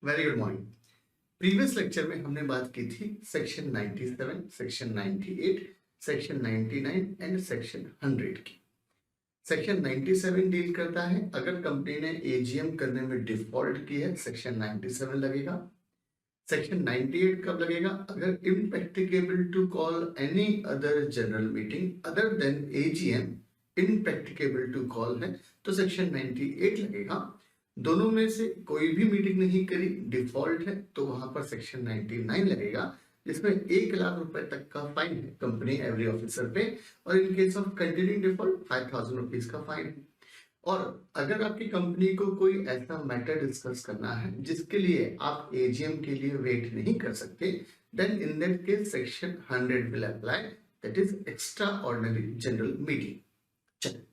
Very good morning. Previous lecture में हमने बात की थी section 97, section 98, section 99 and section 100 की। सेक्शन 97 डील करता है अगर कंपनी ने एजीएम करने में डिफॉल्ट की है, सेक्शन 97 लगेगा। सेक्शन 98 कब लगेगा? अगर impracticable to call any other general meeting other than AGM impracticable to call है तो सेक्शन 98 लगेगा। दोनों में से कोई भी मीटिंग नहीं करी, डिफॉल्ट है, तो वहां पर सेक्शन 99 लगेगा, जिसमें 1 लाख रुपए तक का फाइन है कंपनी एवरी ऑफिसर पे, और इन case of continuing default 5000 rupees का फाइन है। और अगर आपकी कंपनी को कोई ऐसा मैटर डिस्कस करना है जिसके लिए आप एजीएम के लिए वेट नहीं कर सकते, then in that case section 100 will apply, that is extraordinary general meeting. चलिए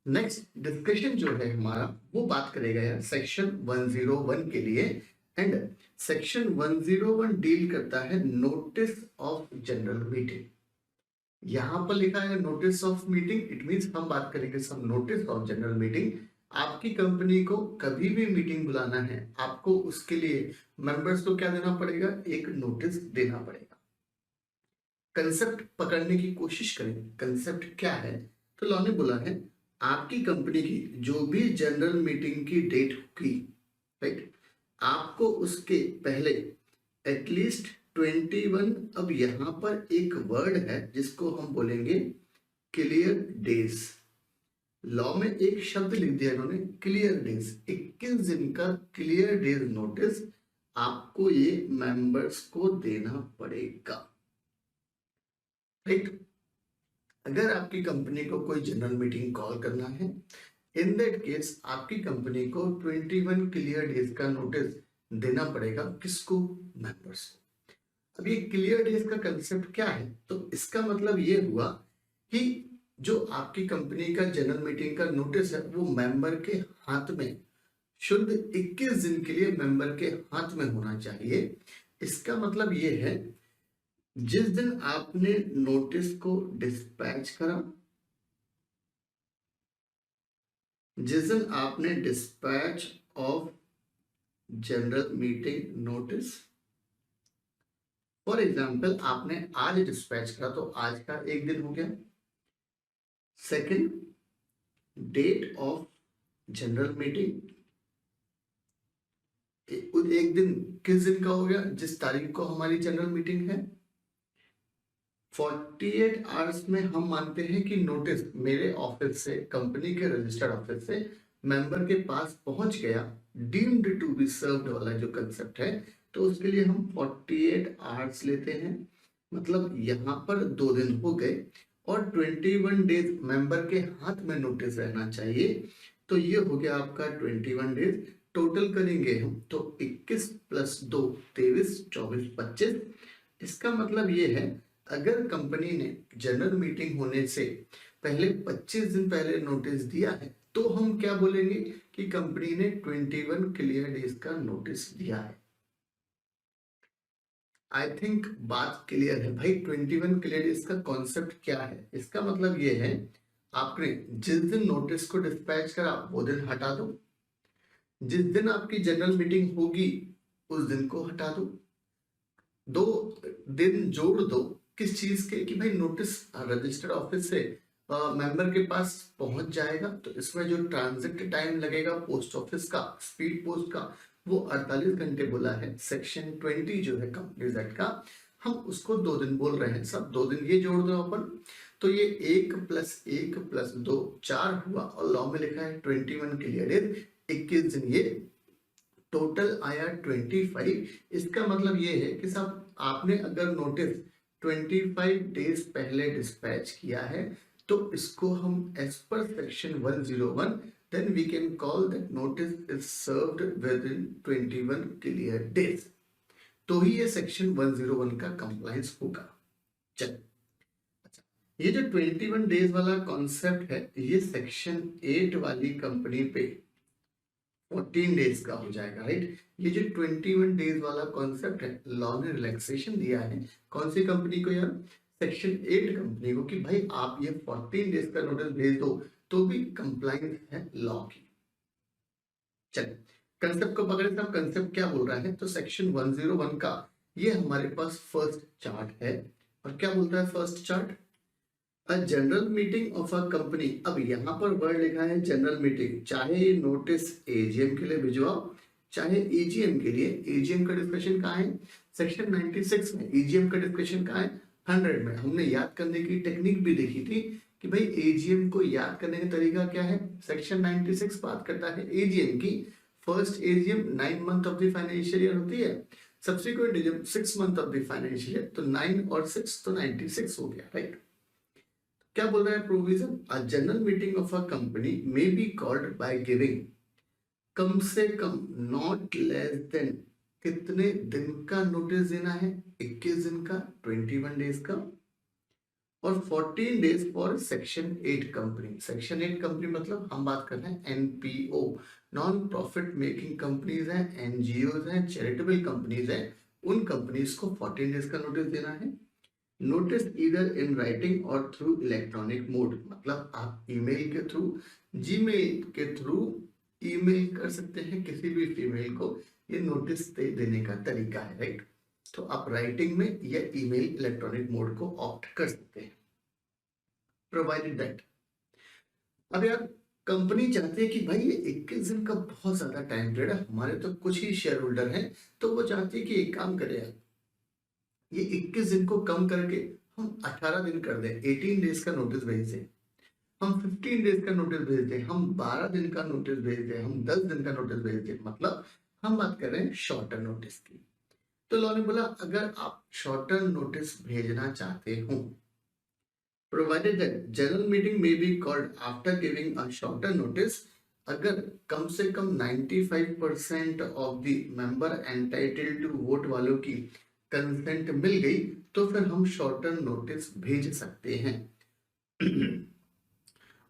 नेक्स्ट डिस्कशन जो है हमारा वो बात करेगा यार सेक्शन 101 के लिए। एंड सेक्शन 101 डील करता है नोटिस ऑफ जनरल मीटिंग। यहां पर लिखा है notice of meeting, it means हम बात करेंगे सब नोटिस ऑफ जनरल मीटिंग। आपकी कंपनी को कभी भी मीटिंग बुलाना है, आपको उसके लिए मेंबर्स को क्या देना पड़ेगा? एक नोटिस देना पड़ेगा। कंसेप्ट पकड़ने की कोशिश करें, कंसेप्ट क्या है? तो लॉ ने बोला है आपकी कंपनी की जो भी जनरल मीटिंग की डेट होगी, राइट, आपको उसके पहले एटलीस्ट 21, अब यहां पर एक वर्ड है जिसको हम बोलेंगे क्लियर डेज। लॉ में एक शब्द लिख दिया इन्होंने, क्लियर डेज। 21 दिन का क्लियर डेज नोटिस आपको ये मेंबर्स को देना पड़ेगा, राइट। अगर आपकी कंपनी को कोई जनरल मीटिंग कॉल करना है, इन दैट केस आपकी कंपनी को 21 क्लियर डेज का नोटिस देना पड़ेगा। किसको? मेंबर्स को। अब ये क्लियर डेज का कंसेप्ट क्या है? तो इसका मतलब ये हुआ कि जो आपकी कंपनी का जनरल मीटिंग का नोटिस है वो मेंबर के हाथ में शुद्ध 21 दिन के लिए मेंबर के हाथ में होना चाहिए। इसका मतलब ये है जिस दिन आपने नोटिस को डिस्पैच करा, जिस दिन आपने dispatch of general meeting notice, for example आपने आज डिस्पैच करा तो आज का एक दिन हो गया। Second, date of general meeting, एक दिन किस दिन का हो गया? जिस तारीख को हमारी जनरल मीटिंग है। 48 आवर्स में हम मानते हैं कि नोटिस मेरे ऑफिस से, कंपनी के रजिस्टर्ड ऑफिस से मेंबर के पास पहुंच गया, डीम्ड टू बी सर्व्ड वाला जो कंसेप्ट है, तो उसके लिए हम 48 आवर्स लेते हैं। मतलब यहां पर 2 दिन हो गए और 21 डेज मेंबर के हाथ में नोटिस रहना चाहिए, तो ये हो गया आपका 21 डेज। टोटल करेंगे हम तो 21 + 2 23, 24, 25। इसका मतलब ये है अगर कंपनी ने जनरल मीटिंग होने से पहले 25 दिन पहले नोटिस दिया है तो हम क्या बोलेंगे कि कंपनी ने 21 क्लियर डेज का नोटिस दिया है। आई थिंक बात क्लियर है भाई। 21 क्लियर डेज का कॉन्सेप्ट क्या है? इसका मतलब ये है आपने जिस दिन नोटिस को डिस्पैच करा वो दिन हटा दो, जिस दिन आपकी जनरल मीटिंग होगी उस दिन को हटा दो, 2 दिन जोड़ दो। किस चीज के? कि भाई नोटिस रजिस्टर्ड ऑफिस से मेंबर के पास पहुंच जाएगा, तो इसमें जो ट्रांजिट टाइम लगेगा पोस्ट ऑफिस का, स्पीड पोस्ट का, वो 48 घंटे बोला है सेक्शन 20 जो है कंपनीज एक्ट का। हम उसको 2 दिन बोल रहे हैं, सब 2 दिन ये जोड़ दो अपन, तो ये 1 + 1 + 2 4 हुआ, और लॉ में लिखा है 21 क्लियर डेज, 21 दिन, ये टोटल आया 25। इसका मतलब ये है कि साहब आपने अगर नोटिस 25 डेज पहले डिस्पैच किया है तो इसको हम as per section 101 then we can call that notice is served within 21 clear days, तो ही ये सेक्शन 101 का कंप्लायंस होगा। चल, अच्छा, ये जो 21 डेज वाला कॉन्सेप्ट है ये सेक्शन 8 वाली कंपनी पे 14 डेज का हो जाएगा, राइट। ये जो 21 डेज वाला कॉन्सेप्ट है लॉ ने रिलैक्सेशन दिया है कौन सी कंपनी को यार? सेक्शन 8 कंपनी को, कि भाई आप ये 14 डेज का नोटिस भेज दो तो भी कंप्लाइंस है लॉ की। चलिए कंसेप्ट को पकड़े साहब, कंसेप्ट क्या बोल रहा है, तो सेक्शन 101 का ये हमारे पास फर्स्ट चार्ट है। और क्या बोलता है first chart, a general meeting of a company. अब यहाँ पर वर्ड लिखा है जनरल मीटिंग, चाहे ये नोटिस एजीएम के लिए भिजवाओ चाहे एजीएम के लिए। एजीएम का डिस्कशन कहाँ है, सेक्शन 96 में। एजीएम का डिस्कशन कहाँ है, 100 में। हमने याद करने की टेक्निक भी देखी थी कि भाई एजीएम को याद करने का तरीका क्या है। सेक्शन 96 बात करता है एजीएम की। First AGM 9 month of the financial year होती है, subsequent AGM 6 month of the financial year, तो 9 और 6 तो 96 हो गया, राइट। क्या बोल रहा है provision, a general meeting of a company may be called by giving, कम से कम नॉट लेस देन, कितने दिन का नोटिस देना है, 21 दिन का, 21 डेज का, और 14 days for section 8 company. Section 8 company मतलब हम बात कर रहे हैं NPO, non profit making companies हैं, एनजीओ हैं, चैरिटेबल कंपनीज हैं, उन कंपनीज को 14 डेज का नोटिस देना है। नोटिस ईदर इन राइटिंग और थ्रू इलेक्ट्रॉनिक मोड, मतलब आप ईमेल के थ्रू, जीमेल के थ्रू ईमेल कर सकते हैं किसी भी फीमेल को, ये नोटिस देने का तरीका है, राइट। तो आप राइटिंग में या ईमेल इलेक्ट्रॉनिक मोड को ऑप्ट कर सकते हैं, प्रोवाइडेड दैट। अब यार कंपनी चाहती है कि भाई ये 21 दिन का बहुत ज्यादा टाइम पीरियड है, हमारे तो कुछ ही शेयर होल्डर हैं, तो वो चाहती है कि एक काम करें यार, ये 21 दिन को कम करके हम 18 दिन कर दें, 18 डेज का नोटिस भेज दें, हम 15 डेज का नोटिस भेज दें, हम 12 दिन का नोटिस भेज दें, हम 10 दिन का नोटिस भेज दें, मतलब हम बात कर रहे हैं शॉर्टर नोटिस की। तो लॉ ने बोला अगर आप शॉर्टर नोटिस भेजना चाहते हो, provided that general meeting may be called after giving a shorter notice, अगर कम से कम 95% of the member entitled to vote वालों की कंसेंट मिल गई, तो फिर हम शॉर्टर नोटिस भेज सकते हैं।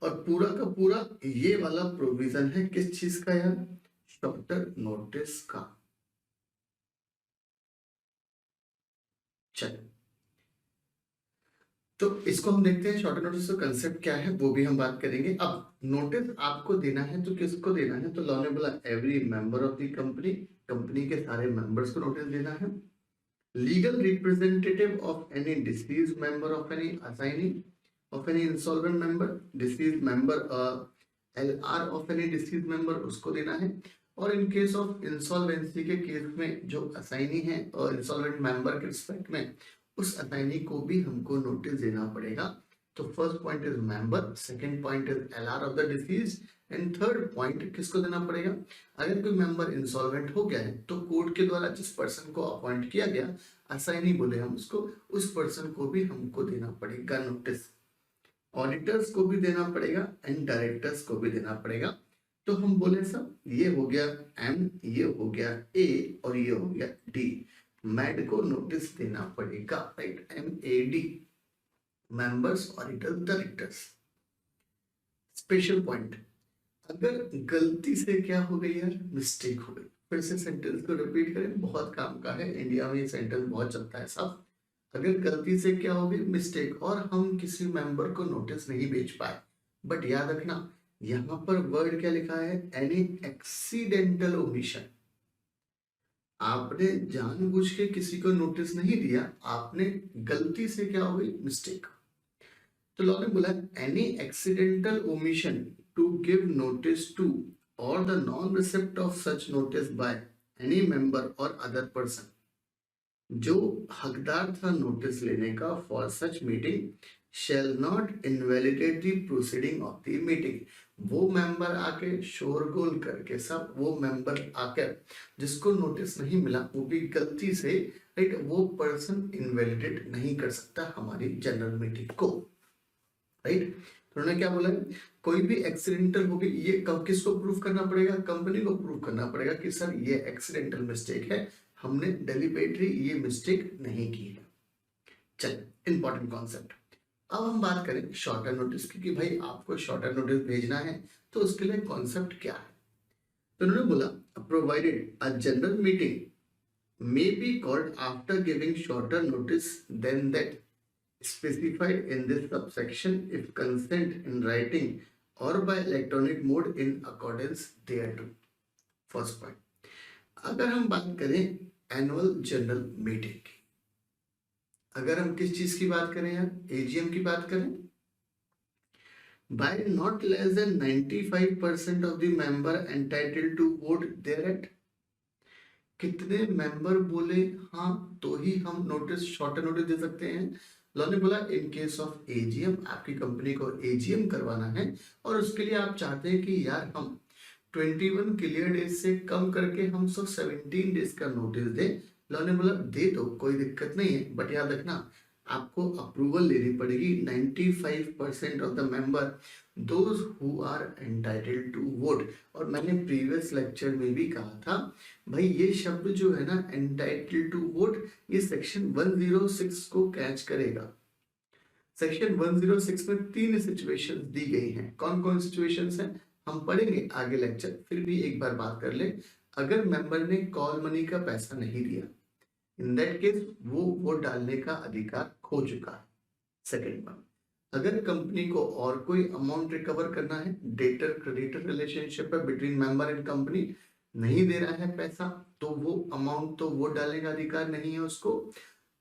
और पूरा का पूरा ये वाला प्रोविजन है किस चीज का यार, शॉर्टर नोटिस का। चलो तो इसको हम देखते हैं, शॉर्टर नोटिस का कंसेप्ट क्या है वो भी हम बात करेंगे। अब नोटिस आपको देना है तो किसको देना है, तो लॉ ने बोला every member of the company, company के सारे मेंबर्स को नोटिस देना है। Legal representative of any disease member of any assignee of any insolvent member, deceased member, LR of any deceased member उसको देना है। और इन केस ऑफ इंसॉल्वेंसी के केस में जो असाइनी है और इंसॉल्वेंट मेंबर के रिस्पेक्ट में उस असाइनी को भी हमको नोटिस देना पड़ेगा। तो first point is member, second point is LR of the disease, and third point किसको देना पड़ेगा, अगर कोई मेंबर इंसॉल्वेंट हो गया है तो कोर्ट के द्वारा जिस पर्सन को अपॉइंट किया गया, असाइनी बोले हम उसको, उस पर्सन को भी हमको देना पड़ेगा नोटिस। ऑडिटर्स को भी देना पड़ेगा एंड डायरेक्टर्स को भी देना पड़ेगा। तो हम बोले सब ये हो गया एम, ये हो गया ए और ये हो गया डी, मैड को नोटिस देना पड़ेगा, right, MAD, members, auditors, directors. Special point, अगर गलती से क्या हो गई यार, मिस्टेक हो गई, फिर से सेंटेंस को रिपीट करें, बहुत काम का है, इंडिया में ये सेंटेंस बहुत चलता है साहब। अगर गलती से क्या हो गई, मिस्टेक, और हम किसी मेंबर को नोटिस नहीं भेज पाए, बट याद रखना यहां पर वर्ड क्या लिखा है, एनी एक्सीडेंटल ओमिशन, आपने जानबूझ के किसी को नोटिस नहीं दिया, आपने गलती से क्या हो गई, मिस्टेक। तो लॉ ने बोला any accidental omission to give notice to or the non receipt of such notice by any member or other person, जो हकदार था नोटिस लेने का for such meeting shall not invalidate the proceeding of the meeting. वो member आके शोरगोल करके, सब वो मेंबर आकर जिसको नोटिस नहीं मिला वो भी गलती से, राइट, वो पर्सन इनवैलिडेट नहीं कर सकता हमारी जनरल मीटिंग को, राइट। तो उन्होंने क्या बोला, कोई भी एक्सीडेंटल होगी, ये कब किसको प्रूव करना पड़ेगा, कंपनी को प्रूव करना पड़ेगा कि सर ये एक्सीडेंटल मिस्टेक है, हमने डेलिबरेटली ये मिस्टेक नहीं की है। चल इंपॉर्टेंट कॉन्सेप्ट। अब हम बात करें शॉर्टर नोटिस की कि भाई आपको शॉर्टर नोटिस भेजना है तो उसके लिए कॉन्सेप्ट क्या है। तो उन्होंने बोला provided a general meeting may be called after giving shorter notice then that specified in this subsection if consent in writing or by electronic mode in accordance thereto। First point. अगर हम बात करें annual general meeting की, अगर हम किस चीज की बात करें यार, एजीएम की बात करें, by not less than 95% of the member entitled to vote thereat, कितने मेंबर बोले हाँ तो ही हम नोटिस, शॉर्टर नोटिस दे सकते हैं। लॉ ने बोला इन केस ऑफ एजीएम, आपकी कंपनी को एजीएम करवाना है और उसके लिए आप चाहते हैं कि यार हम 21 क्लियर डेज से कम करके हम 17 डेज का नोटिस दे। लॉ ने बोला दे दो, कोई दिक्कत नहीं है, बट याद रखना आपको अप्रूवल लेनी पड़ेगी 95% of the member those who are entitled to vote. और मैंने प्रीवियस लेक्चर में भी कहा था भाई ये शब्द जो है ना एंटाइटल्ड टू वोट, ये सेक्शन 106 को कैच करेगा। सेक्शन 106 में 3 सिचुएशंस दी गई हैं। कौन कौन सिचुएशंस हैं हम पढ़ेंगे आगे लेक्चर, फिर भी एक बार बात कर ले। अगर मेंबर ने कॉल मनी का पैसा नहीं दिया, इन दैट केस वो वोट डालने का अधिकार खो चुका है। सेकंड वन, अगर कंपनी को और कोई अमाउंट रिकवर करना है, डेटर क्रेडिटर रिलेशनशिप है बिटवीन मेंबर एंड कंपनी, नहीं दे रहा है पैसा, तो वो अमाउंट तो वोट डालने का अधिकार नहीं है उसको।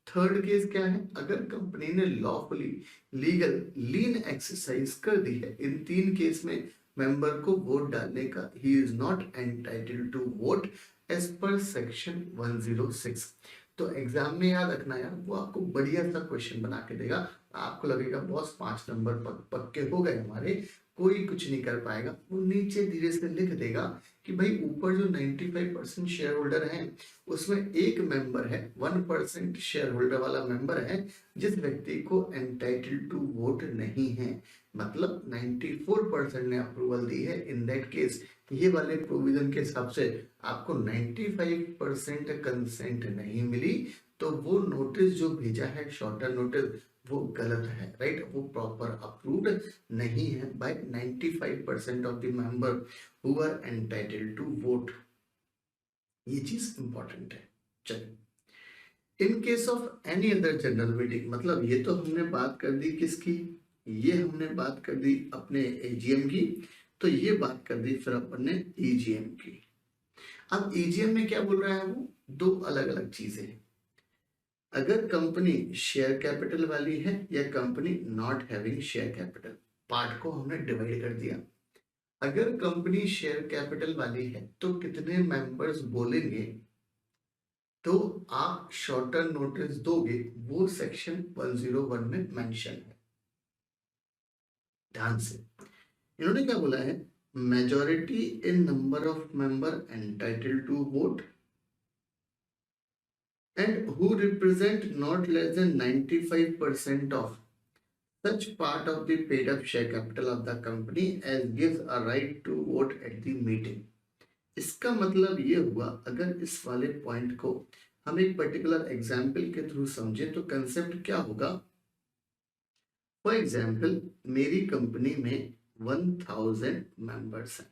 थर्ड केस क्या है, अगर कंपनी ने लॉफुली लीगल लीन एक्सरसाइज कर दी है, इन 3 केस में मेंबर को वोट डालने का ही is not entitled to vote as per section 106। तो एग्जाम में याद रखना यार, वो आपको बढ़िया सा क्वेश्चन बना के देगा, आपको लगेगा बॉस 5 नंबर पक्के हो गए हमारे, कोई कुछ नहीं कर पाएगा। वो नीचे धीरे से लिख देगा कि भाई ऊपर जो 95% शेयर होल्डर हैं उसमें एक मेंबर है, 1% शेयर होल्डर वाला मेंबर है जिस व्यक्ति को एंटाइटल्ड टू वोट नहीं है, मतलब 94% ने अप्रूवल दी है। इन दैट केस ये वाले प्रोविजन के हिसाब से आपको 95% कंसेंट नहीं मिली, तो वो नोटिस जो भेजा है शॉर्टर नोटिस वो गलत है, राइट, वो प्रॉपर अप्रूव्ड नहीं है by 95% of the member who are entitled to vote. ये चीज इंपॉर्टेंट है। चलिए, in case of any other general meeting, मतलब ये तो हमने बात कर दी किसकी, ये हमने बात कर दी अपने एजीएम की, तो ये बात कर दी फिर अपन ने ईजीएम की। अब ईजीएम में क्या बोल रहा है वो, दो अलग अलग चीजें हैं। अगर कंपनी शेयर कैपिटल वाली है या company not having share capital, part को हमने डिवाइड कर दिया। अगर कंपनी शेयर कैपिटल वाली है तो कितने मेंबर्स बोलेंगे तो आप शॉर्टर नोटिस दोगे, वो सेक्शन 101 में मेंशन है। ध्यान से, इन्होंने क्या बोला है, majority in number of member entitled to vote and who represent not less than 95% of such part of the paid up share capital of the company as gives a right to vote at the meeting। इसका मतलब ये हुआ, अगर इस वाले point को हम एक पर्टिकुलर एग्जाम्पल के थ्रू समझे तो कंसेप्ट क्या होगा। फॉर एग्जाम्पल मेरी कंपनी में 1000 मेंबर्स हैं।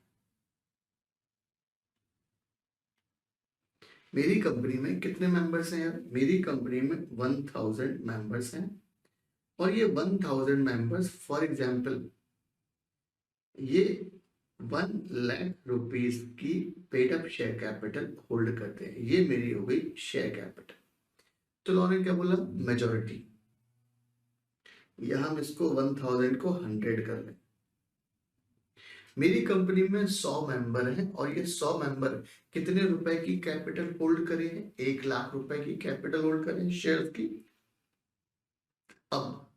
मेरी कंपनी में कितने मेंबर्स हैं यार, मेरी कंपनी में 1000 मेंबर्स हैं और ये 1000 मेंबर्स फॉर एग्जाम्पल ये 1 लाख रुपीस की paid up share capital hold करते हैं, ये मेरी हो गई शेयर कैपिटल। तो लॉ ने क्या बोला, मेजॉरिटी, यहां हम इसको 1000 को 100 कर लें। मेरी कंपनी में 100 मेंबर हैं और ये 100 मेंबर कितने रुपए की कैपिटल होल्ड करे हैं, 1 लाख रुपए की कैपिटल होल्ड करें शेयर की। अब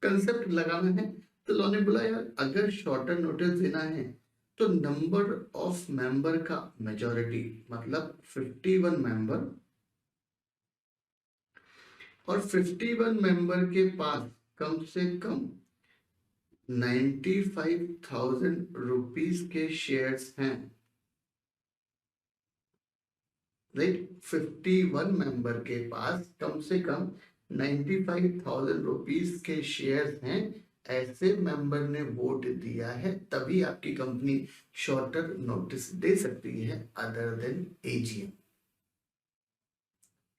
कंसेप्ट लगाना है, तो लॉ ने बोला यार अगर शॉर्टर नोटिस देना है तो नंबर ऑफ मेंबर का मेजॉरिटी मतलब 51 मेंबर, और 51 मेंबर के पास कम से कम 95,000 रुपीस के शेयर्स हैं, राइट। 51 मेंबर के पास कम से कम 95,000 रुपीस के शेयर्स हैं, ऐसे मेंबर ने वोट दिया है, तभी आपकी कंपनी शॉर्टर नोटिस दे सकती है अदर देन एजीएम।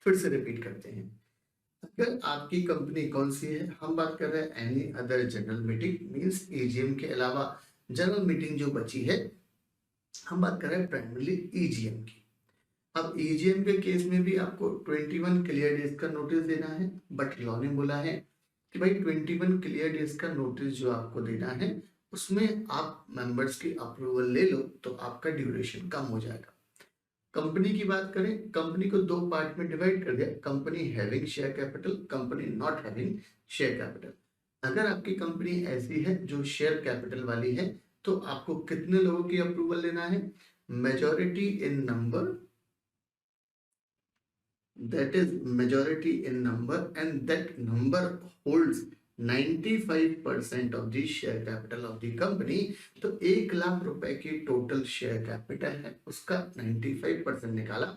फिर से रिपीट करते हैं, अगर आपकी कंपनी कौन सी है, हम बात कर रहे हैं any other general meeting means AGM के अलावा जनरल मीटिंग जो बची है हम बात कर रहे हैं प्राइमरली ईजीएम की। अब ईजीएम के केस में भी आपको 21 क्लियर डेज का नोटिस देना है, बट लॉ ने बोला है कि भाई 21 क्लियर डेज का नोटिस जो आपको देना है उसमें आप मेंबर्स की अप्रूवल ले लो तो आपका ड्यूरेशन कम हो जाएगा। कंपनी की बात करें, कंपनी को दो पार्ट में डिवाइड कर दिया, company having share capital, company not having share capital. अगर आपकी कंपनी ऐसी है जो शेयर कैपिटल वाली है तो आपको कितने लोगों की अप्रूवल लेना है? Majority in number, that is majority in number, and that number holds 95% of the share capital of the company। तो 1 लाख रुपए की टोटल शेयर कैपिटल है, उसका 95% निकाला,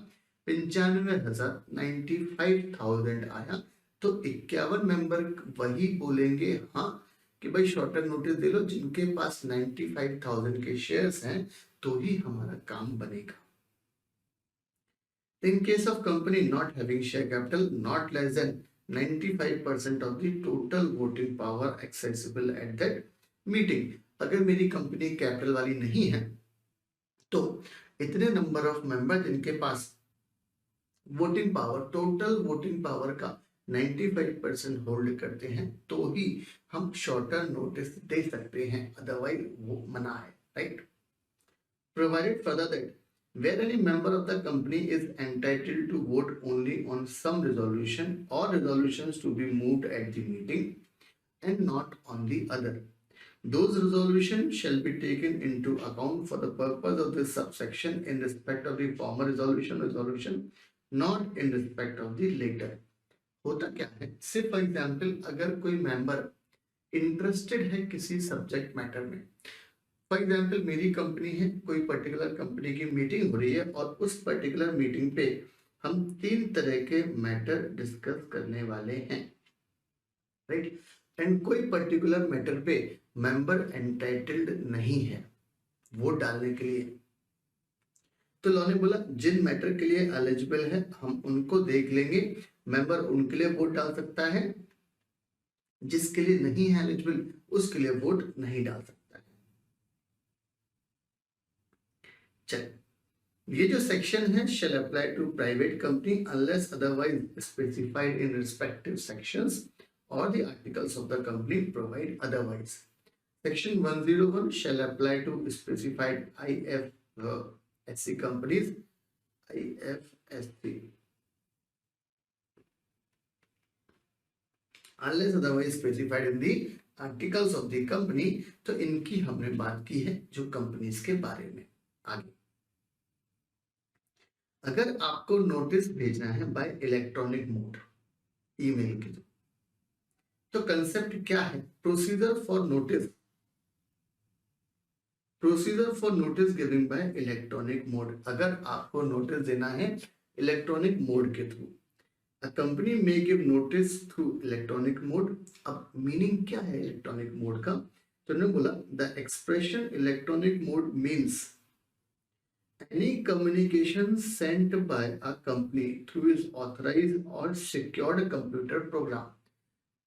95,000, 95,000 आया। तो 51 मेंबर वही बोलेंगे हाँ कि भाई शॉर्ट टर्म नोटिस दे लो, जिनके पास 95,000 के शेयर्स हैं तो ही हमारा काम बनेगा। In case of company not having share capital, not less than 95% of the total voting power accessible at that meeting। अगर मेरी कंपनी कैपिटल वाली नहीं है तो इतने नंबर ऑफ मेंबर जिनके पास voting power, total voting power का 95% होल्ड करते हैं तो ही हम शॉर्ट टर्म नोटिस दे सकते हैं, अदरवाइज वो मना है, right. Provided further that where any member of the company is entitled to vote only on some resolution or resolutions to be moved at the meeting and not on the other, those resolutions shall be taken into account for the purpose of this subsection in respect of the former resolution, not in respect of the later। होता क्या है, सिर्फ for example अगर कोई member interested है किसी subject matter में, for example मेरी कंपनी है, कोई पर्टिकुलर कंपनी की मीटिंग हो रही है और उस पर्टिकुलर मीटिंग पे हम 3 तरह के मैटर डिस्कस करने वाले हैं, राइट। एंड कोई पर्टिकुलर मैटर पे मेंबर एंटाइटल्ड नहीं है वोट डालने के लिए, तो लॉ ने बोला जिन मैटर के लिए एलिजिबल है हम उनको देख लेंगे, मेंबर उनके लिए वोट डाल सकता है, जिसके लिए नहीं है एलिजिबल उसके लिए वोट नहीं डाल सकता। चलिए, ये जो सेक्शन है shall apply to private company unless otherwise specified in respective sections or the articles of the company provide otherwise। Section 101 shall apply to specified IFSC companies, IFSC, unless otherwise specified in the articles of the company। तो इनकी हमने बात की है जो companies के बारे में। आगे अगर आपको नोटिस भेजना है बाय इलेक्ट्रॉनिक मोड, ईमेल के थ्रू, तो कंसेप्ट क्या है? Procedure for notice, procedure for notice giving bye electronic mode. अगर आपको नोटिस देना है इलेक्ट्रॉनिक मोड के थ्रू, अ company may give notice through electronic mode. अब मीनिंग क्या है इलेक्ट्रॉनिक मोड का? तो उन्होंने बोला the expression electronic mode means any communication sent by a company through its authorized or secured computer program।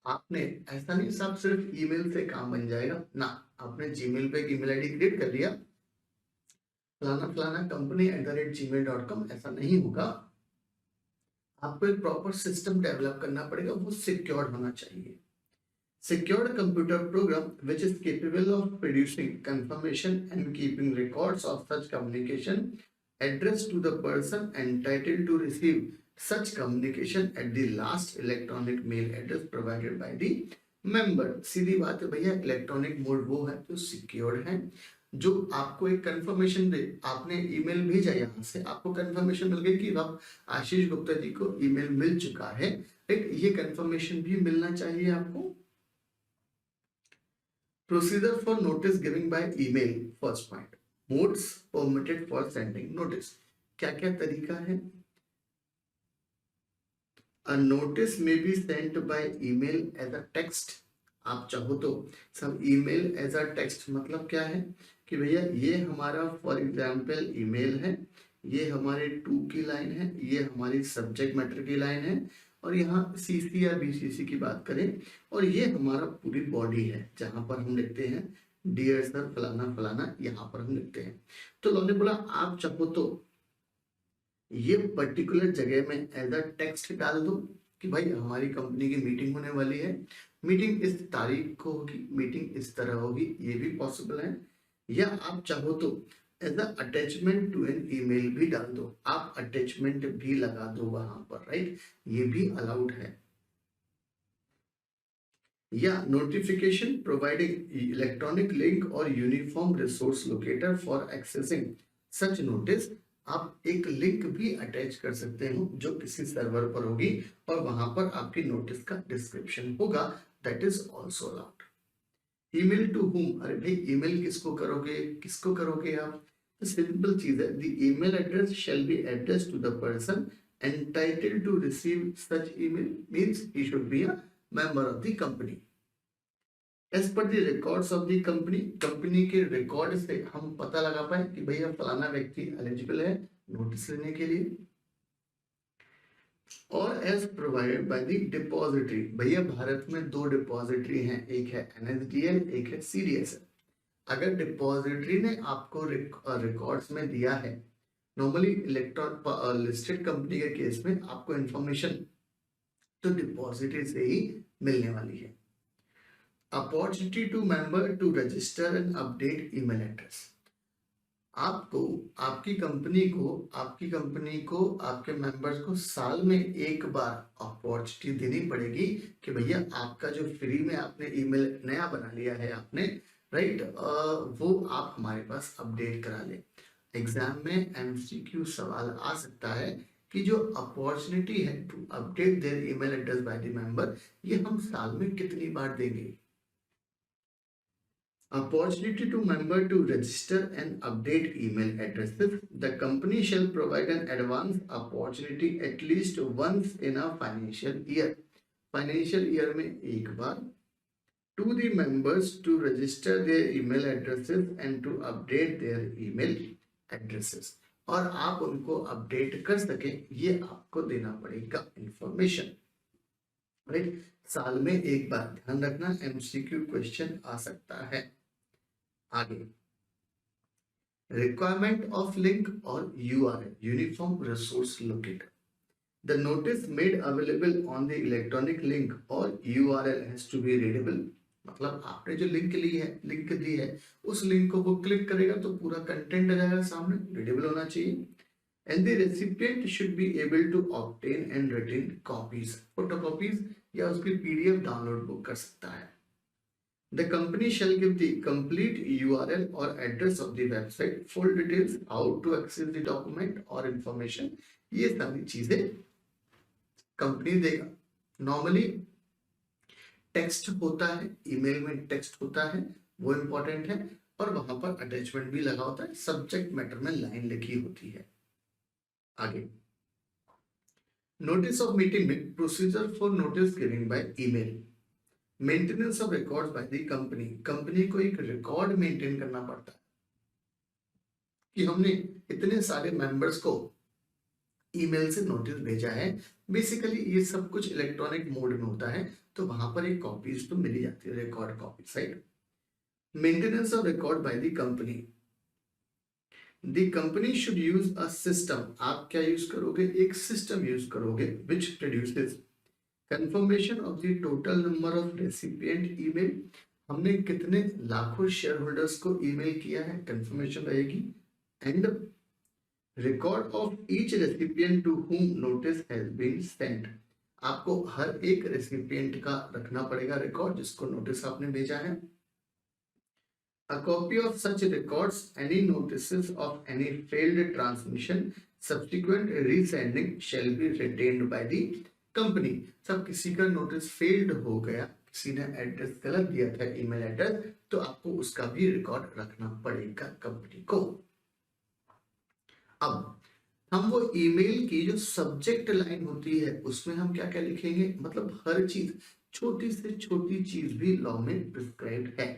आपने ऐसा नहीं साहब सिर्फ ईमेल से काम बन जाएगा ना, आपने जीमेल पे एक ईमेल आईडी क्रिएट कर लिया फलाना फलाना company@gmail.com, ऐसा नहीं होगा। आपको एक प्रॉपर सिस्टम डेवलप करना पड़ेगा, वो सिक्योर्ड होना चाहिए। Secured computer program which is capable of producing confirmation and keeping records of such communication addressed to the person entitled to receive such communication at the last electronic mail address provided by the member। सीधी बात है भैया, electronic mode वो है जो secured है, जो आपको एक कंफर्मेशन दे। आपने ईमेल भेजा, यहाँ से आपको कंफर्मेशन मिल गई कि अब आशीष गुप्ता जी को ईमेल मिल चुका है, राइट। ये कंफर्मेशन भी मिलना चाहिए आपको। Procedure for notice giving by email, first point, modes permitted for sending notice। क्या क्या तरीका है? A notice may be sent by email as a text। आप चाहो तो सब email as a text मतलब क्या है कि भैया ये हमारा फॉर एग्जाम्पल ईमेल है, ये हमारे 2 की लाइन है, ये हमारी सब्जेक्ट मैटर की लाइन है, और यहाँ CC या BCC की बात करें और ये हमारा पूरी बॉडी है जहां पर हम लिखते हैं डियर सर फलाना फलाना यहाँ पर हम लिखते हैं। तो लॉ ने बोला आप चाहो तो ये पर्टिकुलर जगह में एज अ टेक्स्ट डाल दो कि भाई हमारी कंपनी की मीटिंग होने वाली है, मीटिंग इस तारीख को होगी, मीटिंग इस तरह होगी, ये भी पॉसिबल है। या आप चाहो तो as a attachment to an email भी डाल दो, आप अटैचमेंट भी लगा दो वहां पर, राइट, ये भी अलाउड है। या नोटिफिकेशन प्रोवाइडिंग इलेक्ट्रॉनिक लिंक और uniform resource locator for accessing such notice, आप एक लिंक भी अटैच कर सकते हो जो किसी सर्वर पर होगी और वहां पर आपकी नोटिस का डिस्क्रिप्शन होगा, that is also allowed. Email to whom, अरे भाई ईमेल किसको करोगे, किसको करोगे आप, तो सिंपल चीज है, the email address shall be address to the person entitled to receive such email, means he should be a member of the company as per the records of the company. Company के record से हम पता लगा पाए कि भैया फलाना व्यक्ति एलिजिबल है नोटिस लेने के लिए। और as provided by the depository, भैया भारत में दो डिपॉजिटरी हैं, एक है एनएसडीएल, एक है सीडीएसएल। अगर डिपॉजिटरी ने आपको रिकॉर्ड्स में दिया है, नॉर्मली इलेक्ट्रॉन लिस्टेड कंपनी के केस में आपको इंफॉर्मेशन तो डिपॉजिटरी से ही मिलने वाली है। Opportunity to member to register and update email address, आपको आपकी कंपनी को आपके मेंबर्स को साल में एक बार अपॉर्चुनिटी देनी पड़ेगी कि भैया आपका जो फ्री में आपने ईमेल नया बना लिया है आपने, राइट, वो आप हमारे पास अपडेट करा लें। एग्जाम में एमसीक्यू सवाल आ सकता है कि जो अपॉर्चुनिटी है to update their email address by the member, ये हम साल में कितनी बार देंगे। Opportunity to member to register and update email addresses. The company shall provide an advance opportunity at least once in a financial year. Financial year में एक बार to the members to register their email addresses and to update their email addresses. और आप उनको update कर सकें ये आपको देना पड़ेगा इंफॉर्मेशन, राइट। साल में एक बार, ध्यान रखना एमसीक्यू क्वेश्चन आ सकता है। आगे रिक्वायरमेंट ऑफ लिंक और URL, uniform resource locator. The notice made available on the electronic link और URL has to be readable, मतलब आपने जो लिंक दी है उस लिंक को वो क्लिक करेगा तो पूरा कंटेंट आ जाएगा सामने, रीडेबल होना चाहिए। And the recipient should be able to obtain and retain copies, photocopies या उसकी पीडीएफ डाउनलोड बुक कर सकता है। The company shall give the complete URL or address of the website, full details, how to access the document or information, ये सारी चीजें company देगा। Normally text होता है, ईमेल में टेक्स्ट होता है, वो इंपॉर्टेंट है, और वहां पर अटैचमेंट भी लगा होता है, सब्जेक्ट मैटर में लाइन लिखी होती है। आगे नोटिस ऑफ मीटिंग में procedure for notice giving by email. Maintenance of records by the company, company को एक रिकॉर्ड मेंटेन करना पड़ता है कि हमने इतने सारे मेंबर्स को ईमेल से नोटिस भेजा है। बेसिकली ये सब कुछ इलेक्ट्रॉनिक मोड में होता है, तो वहां पर एक कॉपीज तो मिल जाती है, record copy, right. Maintenance of record by the company, the company should use a system, आप क्या यूज करोगे, एक सिस्टम यूज करोगे which produces confirmation of the total number of recipient email, हमने कितने लाखों शेयर होल्डर्स को ईमेल किया है, कंफर्मेशन रहेगी। And record of each recipient to whom notice has been sent, आपको हर एक रेसिपिएंट का रखना पड़ेगा रिकॉर्ड जिसको नोटिस आपने भेजा है। A copy of such records, any notices of any failed transmission, subsequent resending shall be retained by the company. सब किसी का नोटिस फेल्ड हो गया, किसी ने एड्रेस गलत दिया था ईमेल एड्रेस, तो आपको उसका भी रिकॉर्ड रखना पड़ेगा कंपनी को। अब हम वो ईमेल की जो सब्जेक्ट लाइन होती है उसमें हम क्या क्या लिखेंगे, मतलब हर चीज, छोटी से छोटी चीज भी लॉ में प्रिस्क्राइब्ड है।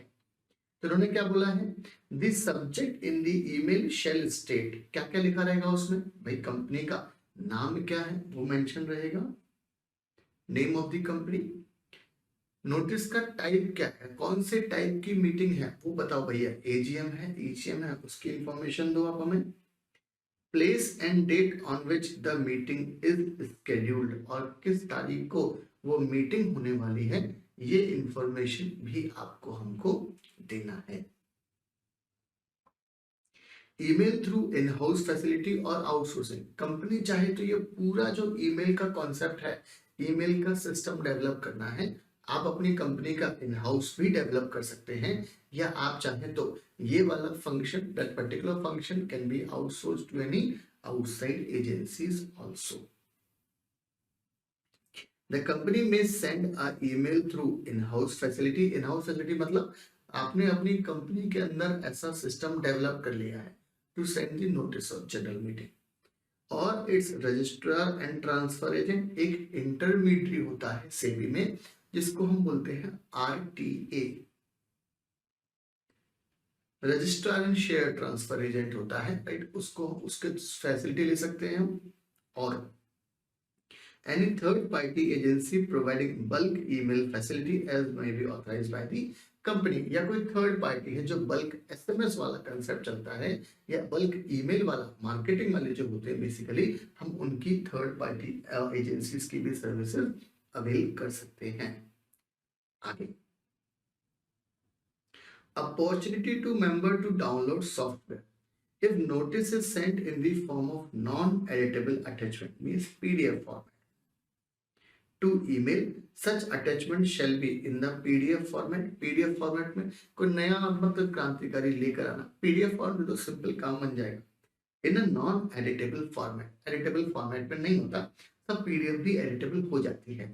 तो उन्होंने क्या बोला है, the subject in the email shall state, क्या क्या लिखा रहेगा उसमें, भाई कंपनी का नाम क्या है वो मेंशन रहेगा, name of the company, notice का टाइप क्या है, कौन से टाइप की मीटिंग है वो बताओ भैया, एजीएम है, ईजीएम है, उसकी इंफॉर्मेशन दो आप हमें। Place and date on which the meeting is scheduled, और किस तारीख को वो मीटिंग होने वाली है, ये इंफॉर्मेशन भी आपको हमको देना है। Email through in house facility और आउटसोर्सिंग, कंपनी चाहे तो ये पूरा जो ईमेल का कॉन्सेप्ट है, ईमेल का सिस्टम डेवलप करना है, आप अपनी कंपनी का इन हाउस भी डेवलप कर सकते हैं, या आप चाहें तो ये वाला function, that particular function can be outsourced to any outside agencies also. The company may send a email through in house facility, in house facility मतलब आपने अपनी कंपनी के अंदर ऐसा सिस्टम डेवलप कर लिया है to send the notice of general meeting, or its registrar and transfer agent एक इंटरमीडियरी होता है सेबी में, जिसको हम बोलते हैं RTA, registrar and share transfer agent होता है, राइट, उसको उसके फैसिलिटी ले सकते हैं हम। और any third party agency providing bulk email facility as may be authorized by the company, या कोई थर्ड पार्टी है जो बल्क एसएमएस वाला कंसेप्ट चलता है, या बल्क ईमेल वाला, मार्केटिंग वाले जो होते हैं बेसिकली, हम उनकी थर्ड पार्टी एजेंसीज की भी सर्विसेज अवेल कर सकते हैं। आगे, opportunity to member to download software if notice is sent in the form of non-editable attachment means PDF format to email, such attachment shall be in the PDF format। PDF format में कोई नया मतलब क्रांतिकारी लेकर आना, PDF format तो simple काम बन जाएगा। In a non editable format, editable format में नहीं होता, सब PDF भी एडिटेबल हो जाती है।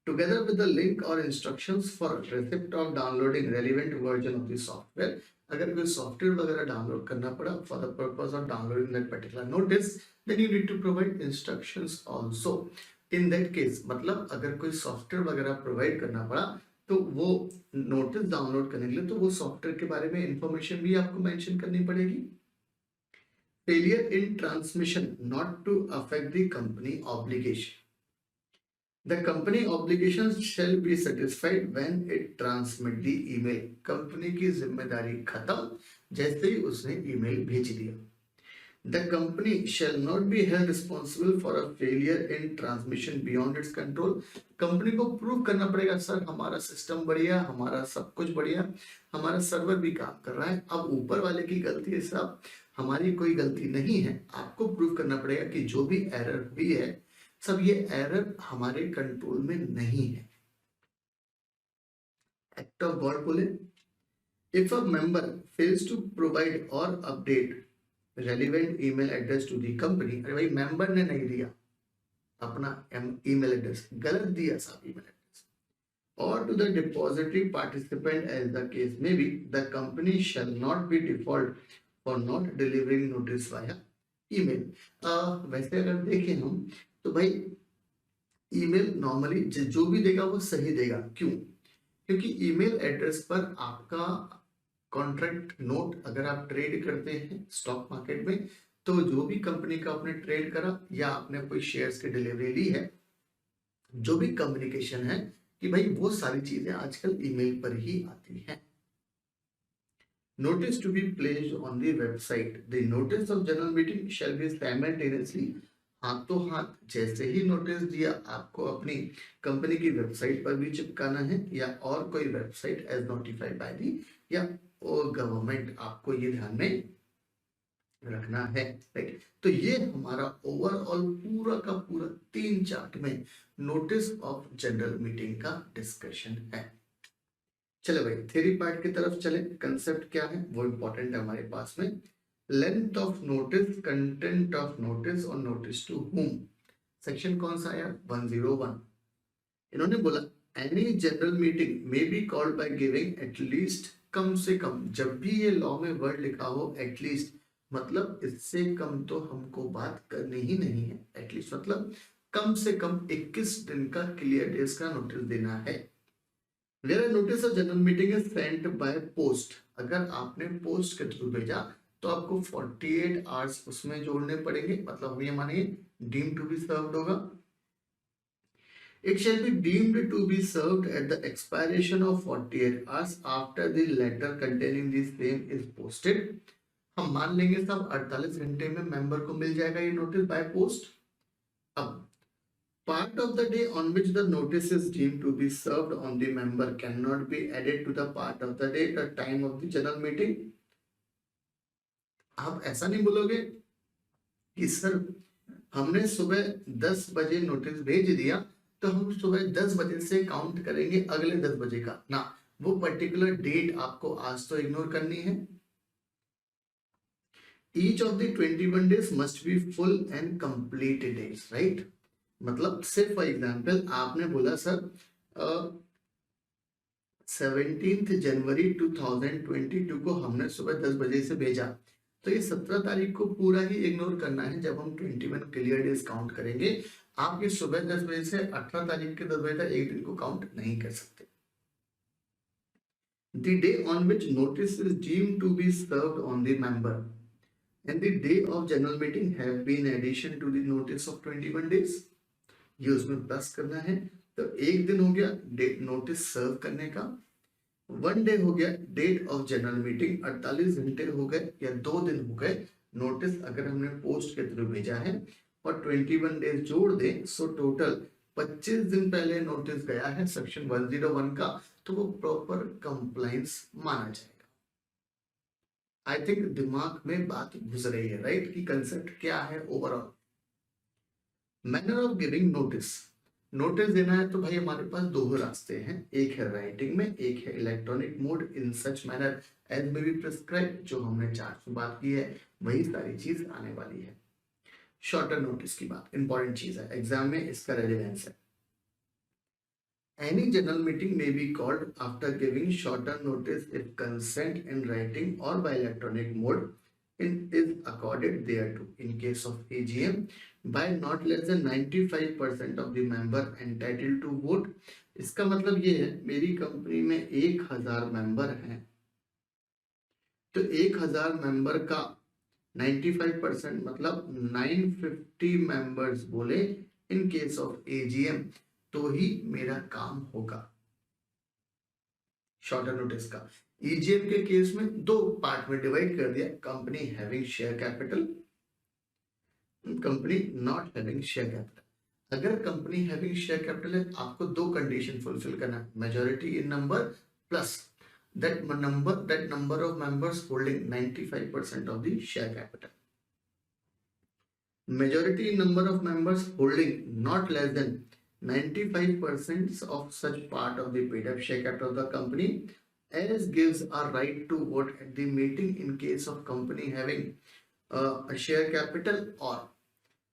Together with the link or instructions for receipt of downloading relevant version of the software, अगर कोई सॉफ्टवेयर वगैरह डाउनलोड करना पड़ा for the purpose of downloading that particular notice, then you need to provide instructions also। In that case मतलब अगर कोई software वगैरह provide करना पड़ा तो वो नोटिस डाउनलोड करने के लिए तो वो सॉफ्टवेयर के बारे में इंफॉर्मेशन भी आपको मेंशन करनी पड़ेगी। Failure in transmission not to affect the company obligation, the company obligation shall be satisfied when it transmit the email, company की जिम्मेदारी खत्म जैसे ही उसने ईमेल भेज दिया। The company shall not be held responsible for a failure in transmission beyond its control। Company को prove करना पड़ेगा, सर हमारा सिस्टम बढ़िया, हमारा सब कुछ बढ़िया, हमारा सर्वर भी काम कर रहा है, अब ऊपर वाले की गलती है साहब, हमारी कोई गलती नहीं है। आपको प्रूव करना पड़ेगा कि जो भी एरर हुई है सब ये एरर हमारे कंट्रोल में नहीं है। एक्ट ऑफ गॉड बोले, if a member fails to provide or update relevant email address to the company, अरे भाई मेंबर ने नहीं दिया अपना ईमेल एड्रेस, गलत दिया साहब ईमेल एड्रेस, और to the depository participant as the case may be, the company shall not be default for not delivering notice via email. वैसे अगर देखें हम तो भाई ईमेल नॉर्मली जो भी देगा वो सही देगा, क्यों? क्योंकि ईमेल एड्रेस पर आपका कॉन्ट्रैक्ट नोट, अगर आप ट्रेड करते हैं स्टॉक मार्केट में, तो जो भी कंपनी का आपने ट्रेड करा या आपने कोई शेयर्स की डिलीवरी ली है, जो भी कम्युनिकेशन है, कि भाई वो सारी चीजें आजकल ईमेल पर ही आती हैं। Notice to be placed on the website, the notice of general meeting shall be simultaneously, हाथों हाथ जैसे ही नोटिस दिया आपको अपनी कंपनी की वेबसाइट पर भी चिपकाना है, या और कोई website as notified by the, या और गवर्नमेंट, आपको ये ध्यान में रखना है, राइट। तो ये हमारा ओवरऑल पूरा का पूरा 3 चार्ट में नोटिस ऑफ जनरल मीटिंग का डिस्कशन है। चलो भाई थ्योरी पार्ट की तरफ चले, कंसेप्ट क्या है वो इंपॉर्टेंट है हमारे पास में। Length of notice, content of notice और नोटिस टू होम। सेक्शन कौन सा आया? 101। इन्होंने बोला any general meeting may be called by giving at least, कम से कम, जब भी ये लॉ में वर्ड लिखा हो एटलीस्ट, मतलब इससे कम तो हमको बात करनी ही नहीं है। एटलीस्ट मतलब कम से कम 21 दिन का क्लियर डेज का नोटिस देना है। Where notice of general meeting is sent by post, अगर आपने पोस्ट के थ्रू भेजा तो आपको 48 आवर्स उसमें जोड़ने पड़ेंगे, मतलब ये मानिए डीम टू बी सर्व्ड होगा। It shall be deemed to be served at the expiration of 48 hours after the letter containing the same is posted. हम मान लेंगे सब 48 घंटे में मेंबर को मिल जाएगा ये नोटिस बाय पोस्ट. अब part of the day on which the notice is deemed to be served on the member cannot be added to the part of the day at the time of the general meeting. आप ऐसा नहीं बोलोगे कि sir हमने सुबह 10 बजे notice भेज दिया तो हम सुबह 10 बजे से काउंट करेंगे अगले 10 बजे का ना, वो पर्टिकुलर डेट आपको आज तो इग्नोर करनी है. Each of the 21 days must be full and complete days, right? मतलब सिर्फ फॉर एग्जाम्पल आपने बोला सर 17 जनवरी 2022 को हमने सुबह 10 बजे से भेजा, तो ये 17 तारीख को पूरा ही इग्नोर करना है जब हम 21 क्लियर डेज काउंट करेंगे. आप ये सुबह 10 बजे से 18 तारीख के 10 बजे तक एक दिन को काउंट नहीं कर सकते. The day on which notice is deemed to be served on the member and the day of general meeting have been addition to the notice of 21 days. ये उसमें प्लस करना है, तो एक दिन हो गया डेट नोटिस सर्व करने का, 1 डे हो गया डेट ऑफ जनरल मीटिंग, 48 घंटे हो गए या 2 दिन हो गए नोटिस अगर हमने पोस्ट के थ्रू भेजा है, और 21 डेज जोड़ दें सो टोटल 25 दिन पहले नोटिस गया है सेक्शन 101 का, तो वो प्रॉपर कंप्लायंस माना जाएगा. आई थिंक दिमाग में बात घुस रही है, राइट, कि कंसेप्ट क्या है overall. Manner of giving notice. Notice देना है तो भाई हमारे पास दो रास्ते हैं, एक है राइटिंग में, एक है electronic mode in such manner as may be prescribe. जो हमने चार्ट में बात की है वही सारी चीज आने वाली है. शॉर्टर नोटिस की बात इंपॉर्टेंट चीज है, एग्जाम में इसका रेलेवेंस है. Any general meeting may be called after giving shorter notice if consent in writing or by electronic mode is accorded thereto. In case of AGM, by not less than 95% of the member entitled to vote. इसका मतलब ये है मेरी company में 1000 member हैं, तो 1000 member का 95% मतलब 950 मेंबर्स बोले इन केस ऑफ AGM तो ही मेरा काम होगा. शॉर्टर नोटिस का EGM के केस में दो पार्ट में डिवाइड कर दिया, company having share capital, company not having share capital. अगर कंपनी हैविंग शेयर कैपिटल है आपको दो कंडीशन फुलफिल करना है, majority in number plus that number of members holding 95% of the share capital. Majority in number of members holding not less than 95% of such part of the paid up share capital of the company as gives a right to vote at the meeting in case of company having a share capital or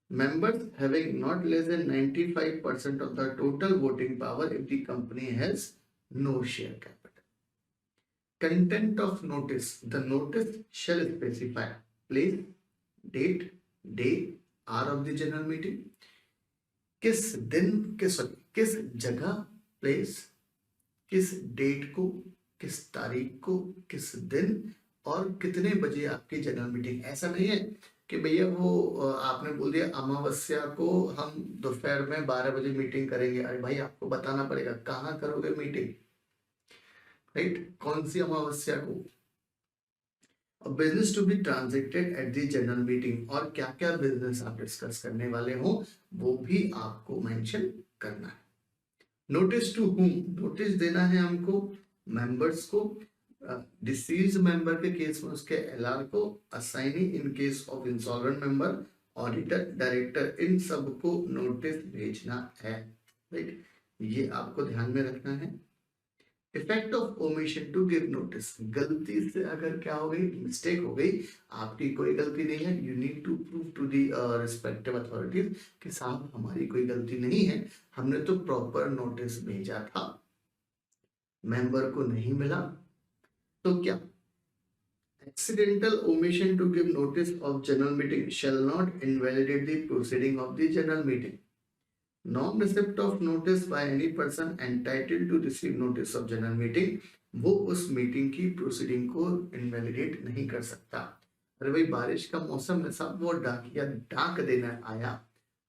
members having not less than 95% of the total voting power if the company has no share capital. Content of notice. The notice shall specify place, date, day, hour of the general meeting. किस दिन किस जगह place, किस date को, किस तारीख को, किस दिन और कितने बजे आपकी जनरल मीटिंग. ऐसा नहीं है कि भैया वो आपने बोल दिया अमावस्या को हम दोपहर में 12 बजे मीटिंग करेंगे. अरे भाई आपको बताना पड़ेगा कहाँ करोगे मीटिंग, राइट, कौन सी अमावस्या को. Business to be transacted at the general meeting, और क्या क्या बिजनेस आप डिस्कस करने वाले हो वो भी आपको मेंशन करना है. Notice to whom. नोटिस देना है हमको मेंबर्स को, डिसीज मेंबर के केस में उसके LR को, assignee in case of insolvent member, auditor, director, इन सबको नोटिस भेजना है, राइट. ये आपको ध्यान में रखना है. Effect of omission to give notice. गलती से अगर क्या हो गई, मिस्टेक हो गई, आपकी कोई गलती नहीं है, you need to prove to the respective authorities कि साहब हमारी कोई गलती नहीं है, हमने तो प्रॉपर नोटिस भेजा था, मेंबर को नहीं मिला. तो क्या accidental omission to give notice of general meeting shall not invalidate the proceeding of the general meeting. Non-receipt of notice by any person entitled to receive notice of general meeting, वो उस meeting की proceeding को invalidate नहीं कर सकता. अरे भाई बारिश का मौसम है साहब, वो डाकिया डाक देना आया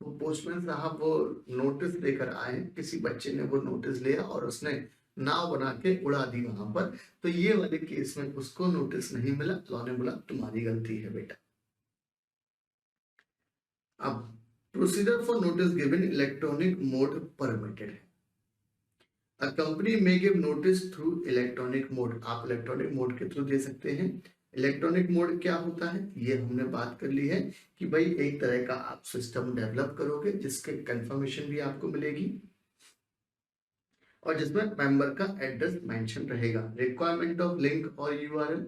वो पोस्टमैन साहब वो नोटिस लेकर आए, किसी बच्चे ने वो नोटिस लिया और उसने नाव बना के उड़ा दी वहां पर, तो ये वाले केस में उसको नोटिस नहीं मिला, लॉ ने बोला तुम्हारी गलती है बेटा। अब procedure for notice given electronic mode permitted है। A company may give notice through electronic mode, आप इलेक्ट्रॉनिक मोड के थ्रू दे सकते हैं। इलेक्ट्रॉनिक मोड क्या होता है ये हमने बात कर ली है कि भाई एक तरह का आप सिस्टम डेवलप करोगे जिसके कंफर्मेशन भी आपको मिलेगी और जिसमें मेंबर का एड्रेस मेंशन रहेगा। रिक्वायरमेंट ऑफ लिंक और URL,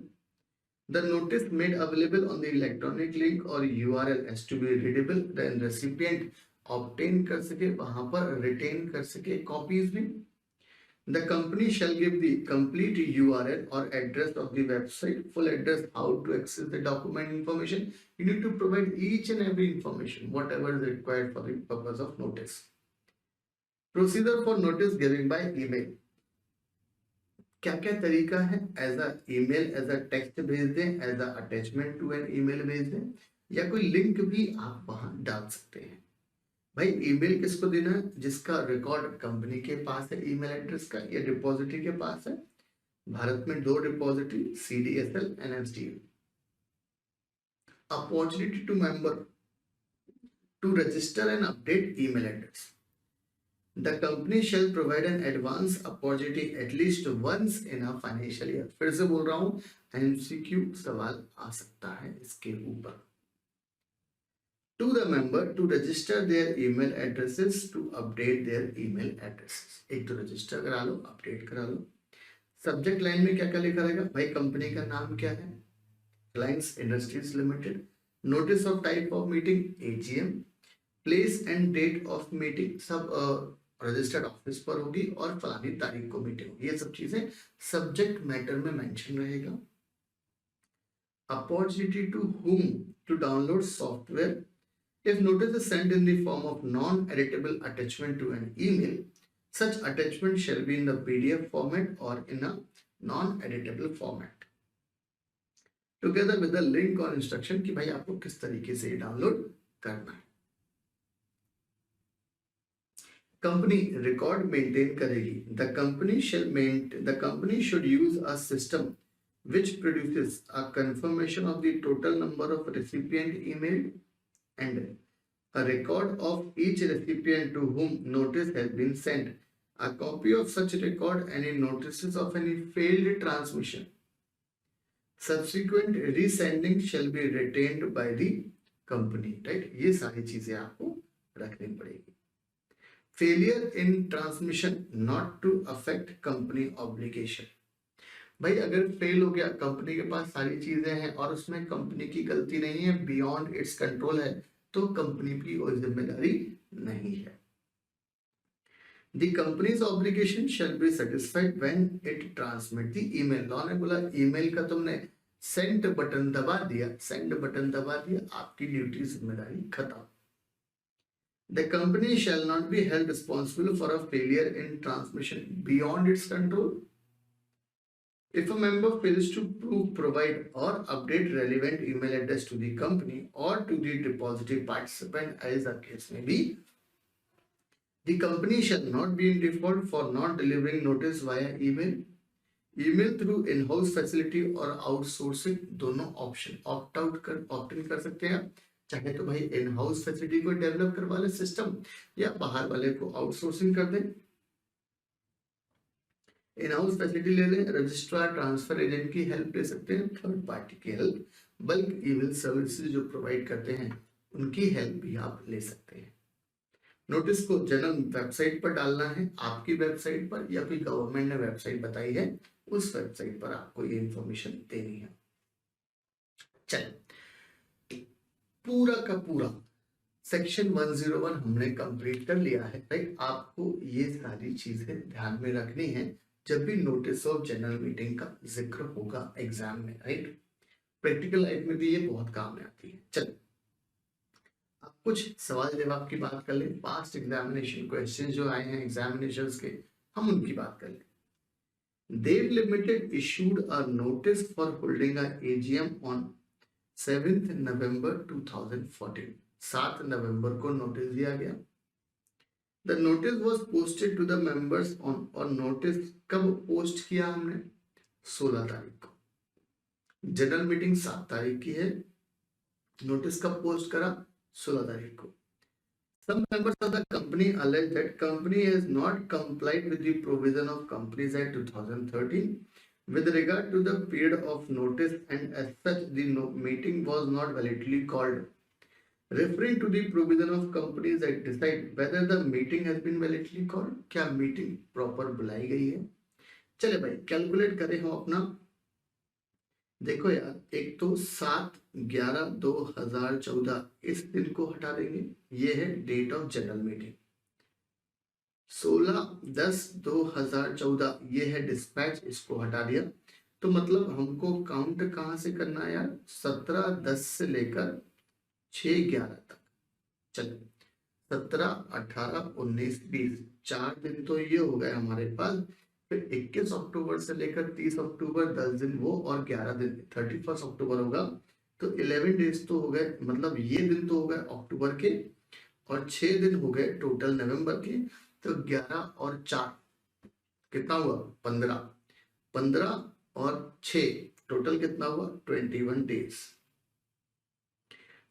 the notice made available on the electronic link और URL has to be readable, then recipient obtain कर सके, वहां पर रिटेन कर सके कॉपीज भी। The company shall give the complete URL or address of the website, full address, how to access the document information. You need to provide each and every information, whatever is required for the purpose of notice. Procedure for notice giving by email. क्या क्या तरीका है? As a email, as a text भेज दें, as a attachment to an email भेज दें, या कोई लिंक भी आप वहां डाल सकते हैं। भाई ईमेल किसको देना है? जिसका रिकॉर्ड कंपनी के पास है ईमेल एड्रेस का, या डिपॉजिटरी के पास है। भारत में 2 depository, CDSL, NSDL। Opportunity to member to register and update email address. The company shall provide an advance opportunity at least once in a financial year। फिर से बोल रहा हूं, MCQ सवाल आ सकता है इसके ऊपर। To the member to register their email addresses, to update their email addresses। एक तो रजिस्टर करा लो, अपडेट करा लो। सब्जेक्ट लाइन में क्या क्या लिखा रहेगा? भाई कंपनी का नाम क्या है? Reliance Industries Limited. Notice of type of meeting, AGM। Place and date of meeting सब रजिस्टर्ड ऑफिस पर होगी और फलानी तारीख को मीटिंग होगी। ये सब चीजें सब्जेक्ट मैटर में मेंशन रहेगा। Opportunity to whom to download software। If notice is sent in the form of non-editable attachment to an email, such attachment shall be in the PDF format or in a non-editable format, together with the link or instruction कि भाई आपको किस तरीके से download करना है। Company record maintain करेगी। The company should use a system which produces a confirmation of the total number of recipient email and a record of each recipient to whom notice has been sent, a copy of such record, any notices of any failed transmission, subsequent resending shall be retained by the company। right, ये सारी चीजें आपको रखनी पड़ेगी। Failure in transmission not to affect company obligation. भाई अगर fail हो गया, कंपनी के पास सारी चीजें हैं और उसमें कंपनी की गलती नहीं है, बियॉन्ड इट्स कंट्रोल है, तो कंपनी की कोई जिम्मेदारी नहीं है। The company's obligation shall be satisfied when it transmit the email। Law ने बोला ईमेल का तुमने सेंड बटन दबा दिया, आपकी ड्यूटी जिम्मेदारी खत्म। The company shall not be held responsible for a failure in transmission beyond its control। If a member fails to provide or update relevant email address to the company or to the depository participant, as the case may be, the company shall not be in default for not delivering notice via email। Email through in house facility और outsourcing दोनों option opt इन कर सकते हैं। चाहे तो भाई इन house facility को develop करवा ले सिस्टम, या बाहर वाले को आउटसोर्सिंग कर दें। इन हाउस फैसिलिटी ले लें, रजिस्ट्रार ट्रांसफर एजेंट की हेल्प ले सकते हैं, थर्ड पार्टी की हेल्प, बल्क ईमेल सर्विसेज जो प्रोवाइड करते हैं उनकी हेल्प भी आप ले सकते हैं। नोटिस को जनरल वेबसाइट पर डालना है, आपकी वेबसाइट पर या कोई गवर्नमेंट ने वेबसाइट बताई है उस वेबसाइट पर आपको ये इंफॉर्मेशन देनी है। चलिए, पूरा का पूरा सेक्शन 101 हमने कंप्लीट कर लिया है। राइट, आपको ये सारी चीजें ध्यान में रखनी है जब भी नोटिस ऑफ जनरल मीटिंग का जिक्र होगा एग्जाम में। राइट, प्रैक्टिकल लाइफ में भी ये बहुत काम में आती है। चलिए, अब कुछ सवाल जवाब की बात कर लें। पास्ट एग्जामिनेशन क्वेश्चन जो आए हैं एग्जामिनेशंस के, हम उनकी बात कर लें। Dev Limited issued a notice for holding a AGM on 7th November 2014। 7 नवंबर को नोटिस दिया गया। The notice was posted to the members on, और नोटिस कब पोस्ट किया हमने? 16 तारीख को। जनरल मीटिंग 7 तारीख की है, नोटिस कब पोस्ट करा? 16 तारीख को। Some members of the company allege that company has not complied with the provision of Companies Act 2013 with regard to the period of notice, and as such the meeting was not validly called. Referring to the provision of Companies Act, decide whether the meeting has been validly called. क्या meeting proper बुलाई गई है? चले भाई calculate करें हम अपना। देखो यार, एक तो 7/11/2014 इस दिन को हटा देंगे, ये है डेट ऑफ जनरल मीटिंग। 16/10/2014 ये है डिस्पैच, इसको हटा दिया। तो मतलब हमको काउंट कहां से करना है यार? 17/10 से लेकर 6/11 तक। चलो 17, 18, 19, 20 4 दिन तो ये हो गए हमारे पास। फिर 21 अक्टूबर से लेकर 30 अक्टूबर 10 दिन वो, और 11 दिन 31 अक्टूबर होगा। तो 11 डेज तो हो गए, मतलब ये दिन तो हो गए अक्टूबर के, और 6 दिन हो गए टोटल नवंबर के। तो 11 और 4 कितना हुआ? 15। 15 और 6 टोटल कितना हुआ? 21 डेज।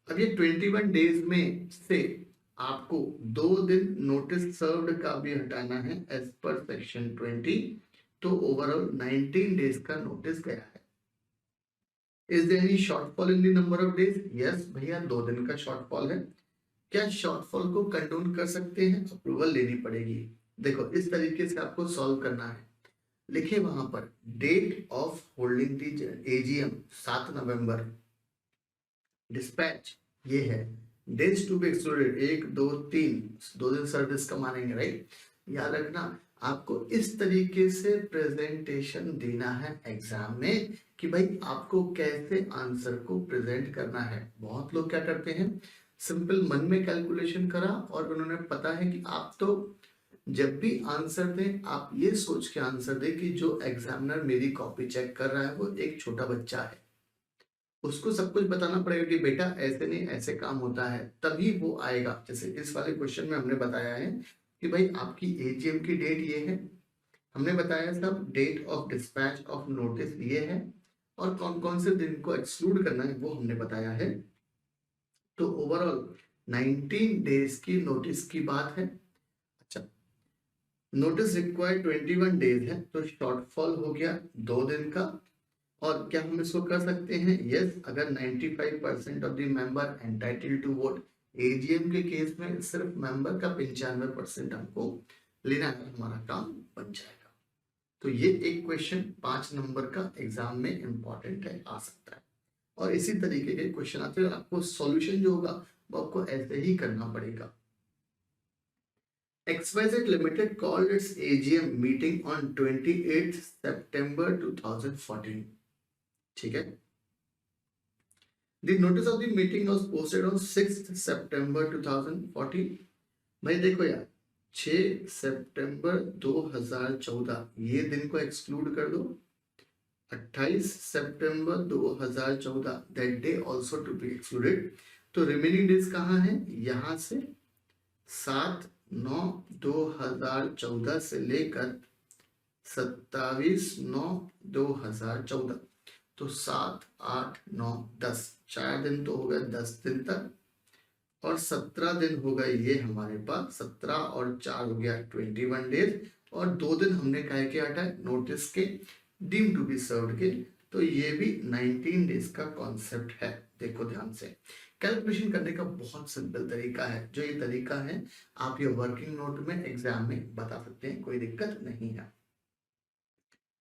अब ये 21 डेज में से आपको 2 दिन नोटिस सर्व्ड का भी हटाना है एज पर सेक्शन 20। तो ओवरऑल 19 डेज का नोटिस गया है। Is there any shortfall in the number of days? Yes भैया, 2 दिन का शॉर्टफॉल है। क्या शॉर्टफॉल को कंडोन कर सकते हैं? अप्रूवल लेनी पड़ेगी। देखो इस तरीके से आपको सॉल्व करना है। लिखे वहां पर date of holding the AGM 7 November, dispatch ये है, डेज टू बी एक्सक्लूडेड 1 2 3, 2 दिन सर्विस का मानेंगे, राइट। याद रखना आपको इस तरीके से प्रेजेंटेशन देना है एग्जाम में कि भाई आपको कैसे आंसर को प्रेजेंट करना है। बहुत लोग क्या करते हैं, सिंपल मन में कैलकुलेशन करा और उन्होंने पता है कि आप तो जब भी आंसर दें आप ये सोच के आंसर दें कि जो एग्जामिनर मेरी कॉपी चेक कर रहा है वो एक छोटा बच्चा है, उसको सब कुछ बताना पड़ेगा कि बेटा ऐसे नहीं ऐसे काम होता है, तभी वो आएगा। जैसे इस वाले क्वेश्चन में हमने बताया है कि भाई आपकी एजीएम की डेट ये है, हमने बताया सब date of dispatch of notice ये है, और कौन कौन से दिन को एक्सक्लूड करना है वो हमने बताया है। तो ओवरऑल 19 डेज की नोटिस की बात है। अच्छा, नोटिस रिक्वायर्ड 21 डेज है, तो शॉर्टफॉल हो गया 2 दिन का। और क्या हम इसको कर सकते हैं? यस, अगर 95% of the member entitled to vote, AGM के केस में सिर्फ मेंबर का 95% हमको लेना है, हमारा काम बन जाएगा। तो ये एक क्वेश्चन 5 नंबर का एग्जाम में इंपॉर्टेंट है, आ सकता है। और इसी तरीके के क्वेश्चन आते हैं, आपको सॉल्यूशन जो होगा वो आपको ऐसे ही करना पड़ेगा। XYZ Limited called its AGM meeting on 28th September 2014. ठीक है। The notice of the meeting was posted on 6th September 2014. भाई देखो यार, 6 सितंबर 2014 ये दिन को एक्सक्लूड कर दो। 28 सितंबर 2014 that day also to be excluded। तो रिमेनिंग डेज कहाँ है? यहाँ से 7/9/2014 से लेकर 27/9/2014, तो 7 8 9 10 4 दिन तो हो गए 10 दिन तक, और 17 दिन हो गए ये हमारे पास। 17 और 4 हो गया 21 डेज, और 2 दिन हमने कहे के हटाए नोटिस के, डीम टू बी सर्व्ड के। तो ये भी 19 डेज का कॉन्सेप्ट है। देखो ध्यान से, कैलकुलेशन करने का बहुत सिंपल तरीका है। जो ये तरीका है आप ये वर्किंग नोट में एग्जाम में बता सकते हैं, कोई दिक्कत नहीं है।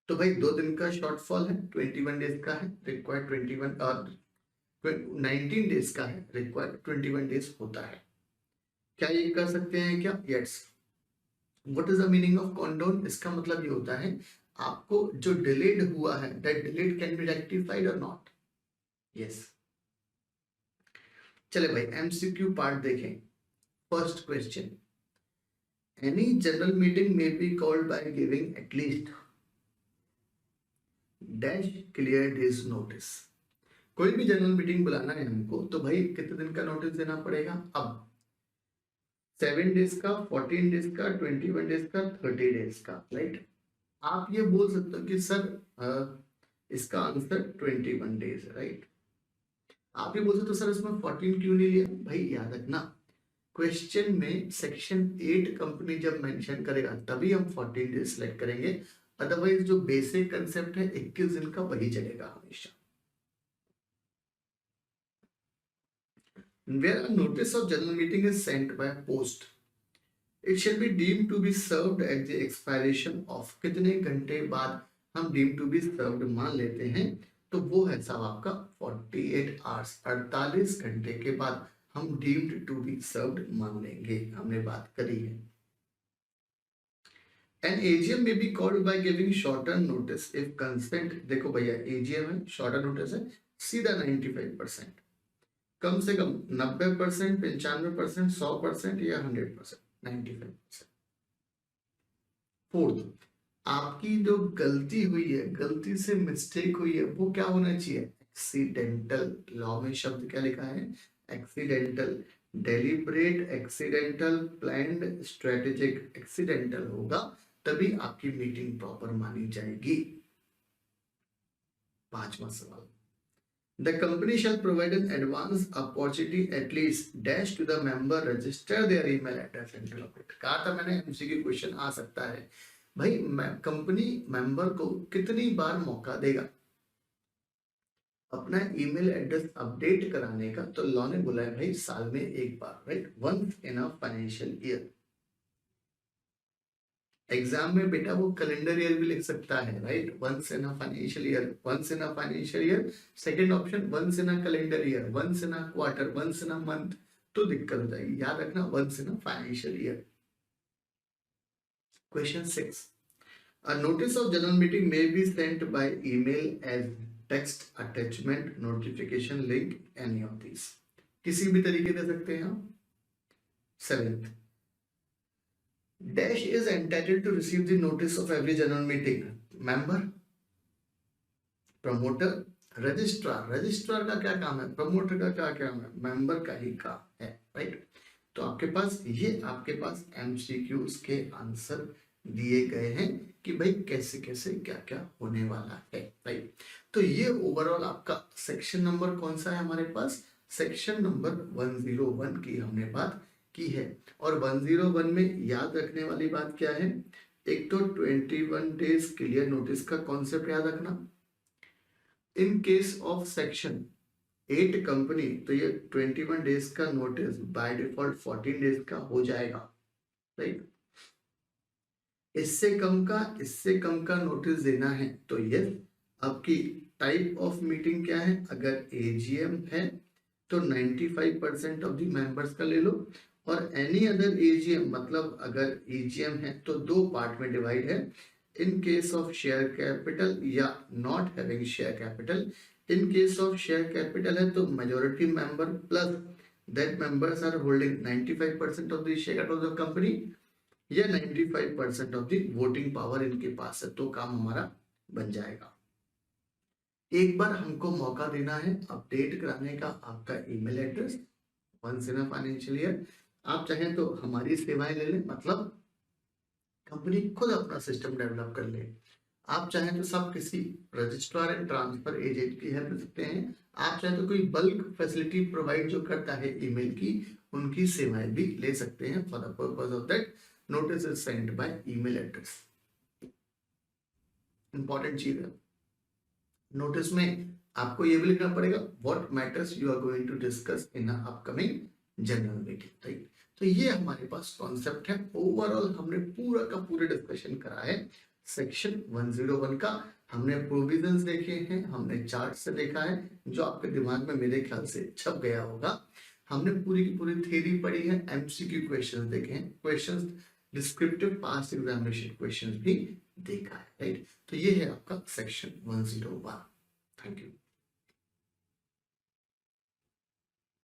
तो भाई 2 दिन का शॉर्टफॉल है, 21 डेज का है, रिक्वायर्ड 21 और 19 डेज का है, रिक्वायर्ड 21 डेज होता है। क्या ये कर सकते हैं क्या? Yes. What is the meaning of condone? इसका मतलब ये होता है आपको जो डिलेड हुआ है, that delayed can be rectified और नॉट। यस। चले भाई एमसीक्यू पार्ट देखें। First question, any general meeting may be called by giving at least dash clear days notice. कोई भी जनरल मीटिंग बुलाना है हमको तो भाई कितने दिन का नोटिस देना पड़ेगा? अब 7 डेज का, 14 डेज का, 21 डेज का, 30 डेज का, राइट? आप ये बोल सकते हो कि सर इसका आंसर 21 डेज है, राइट? आप ये बोल सकते हो सर इसमें 14 क्यों नहीं लिया? भाई याद रखना, क्वेश्चन में सेक्शन 8 कंपनी जब मेंशन करेगा तभी हम 14 डेज सिलेक्ट करेंगे, अदरवाइज जो बेसिक कंसेप्ट है 21 दिन का वही चलेगा हमेशा। Where a notice of general meeting is sent by post, it shall be deemed to be served at the expiration of, कितने घंटे बाद हम deemed to be served मान लेते हैं, तो वो है साहब आपका 48 hours, 48 घंटे के बाद हम deemed to be served मान लेंगे, हमने बात करी है। An AGM may be called by giving shorter notice if consent, देखो भैया AGM है, shorter notice है, सीधा 95%, कम से कम 90%, 95%, 100% या 100%, 95%। फोर्थ, आपकी जो गलती हुई है, गलती से मिस्टेक हुई है, वो क्या होना चाहिए? एक्सीडेंटल। लॉ में शब्द क्या लिखा है? Accidental. Deliberate, accidental, planned, strategic. Accidental होगा तभी आपकी मीटिंग प्रॉपर मानी जाएगी। 5वां सवाल, The company shall provide an advance opportunity at least dash to the member register their email address and locate। कहा था मैंने MCQ क्वेश्चन आ सकता है भाई, कंपनी मेंबर को कितनी बार मौका देगा अपना ईमेल एड्रेस अपडेट कराने का? तो लॉ ने बोला है भाई साल में एक बार, right? Once in a financial year. Exam में बेटा वो कैलेंडर ईयर भी लिख सकता है, right? Once in a financial year, once in a financial year. Second option once in a calendar year, once in a quarter, once in a month, तो दिक्कत हो जाएगी। याद रखना once in a financial year. Question 6, a notice of general meeting may be sent by email as text, attachment, notification, link, any of these। किसी भी तरीके दे सकते हैं हम। 7th, Dash is entitled to receive the notice of every general meeting। Member, promoter, registrar. Registrar का क्या काम है? प्रमोटर का क्या काम है? मेंबर का ही काम है, राइट? तो आपके पास ये आपके पास MCQs के आंसर दिए गए हैं कि भाई कैसे कैसे क्या क्या होने वाला है, राइट? तो ये ओवरऑल आपका सेक्शन नंबर कौन सा है हमारे पास? सेक्शन नंबर 101 की हमने बात की है। और 101 में याद रखने वाली बात क्या है? एक तो 21 डेज क्लियर नोटिस का कॉन्सेप्ट याद रखना। इन केस ऑफ सेक्शन 8 कंपनी तो ये 21 डेज का नोटिस बाय डिफॉल्ट 14 डेज का हो जाएगा, राइट? इससे कम का नोटिस देना है तो ये आपकी टाइप ऑफ मीटिंग क्या है? अगर AGM है तो 95% ऑफ द मेंबर्स का ले लो, और एनी अदर AGM मतलब अगर AGM है तो दो पार्ट में डिवाइड है। In case of share capital या not having share capital, in case of share capital है तो majority member plus that members are holding 95% of the share capital of company या 95% ऑफ द वोटिंग पावर इनके पास है, तो काम हमारा बन जाएगा। एक बार हमको मौका देना है अपडेट कराने का आपका email address once in a financial year. आप चाहें तो हमारी सेवाएं ले लें, मतलब कंपनी खुद अपना सिस्टम डेवलप कर ले। आप चाहें तो सब किसी रजिस्ट्रार एंड ट्रांसफर एजेंट की हेल्प ले सकते हैं। आप चाहें तो कोई बल्क फैसिलिटी प्रोवाइड जो करता है ईमेल की, उनकी सेवाएं भी ले सकते हैं। For the purpose of that notice is send by email address. Important चीज है, नोटिस में आपको ये भी लिखना पड़ेगा what matters you are going to discuss in upcoming general meeting, right? तो ये हमारे पास कॉन्सेप्ट है। ओवरऑल हमने पूरा का पूरा डिस्कशन करा है सेक्शन 101 का। हमने प्रोविजंस देखे हैं, हमने चार्ट से देखा है जो आपके दिमाग में मेरे ख्याल से छप गया होगा। हमने पूरी की पूरी थ्योरी पढ़ी है, MCQ क्वेश्चंस देखे हैं, questions descriptive past examination questions भी देखा है, राइट? तो ये है आपका सेक्शन 101। Thank you.